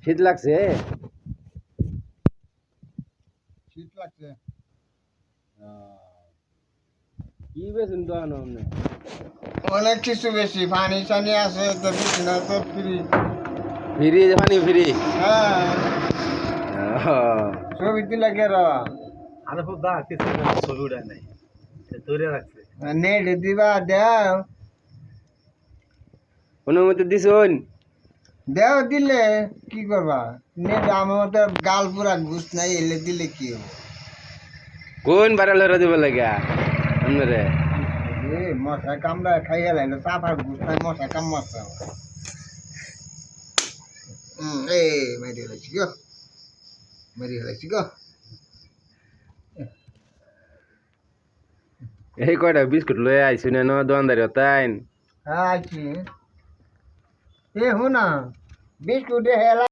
শীত লাগছে কি বেছেন তো অনেক কিছু বেশি পানি টানি আছে তো বিছানা তো ফ্রি ফ্রি পানি ফ্রি হ্যাঁ ছবি দিলে কে আরে খুব দা কিছু ছবি উঠায় নাই তৈরি রাখছে নেট দিবা দেও অনুমতি দিছুন দেও দিলে কি করবা নেট আমার তো গাল পুরা ঘুষ নাই এলে দিলে কি হবে কোন বারাল হরা দিব লাগা আমরে এ মশা কামড়া খাই গেল সাফার ঘুষ নাই মশা কামড়াচ্ছে মেরি হয়েছি গো মেরি হয়েছি গো এই কয়টা বিস্কুট লয়ে আইছু না দোকানদারি তাইন হ্যাঁ আছি এ হুনা বিস্কুটে হেলা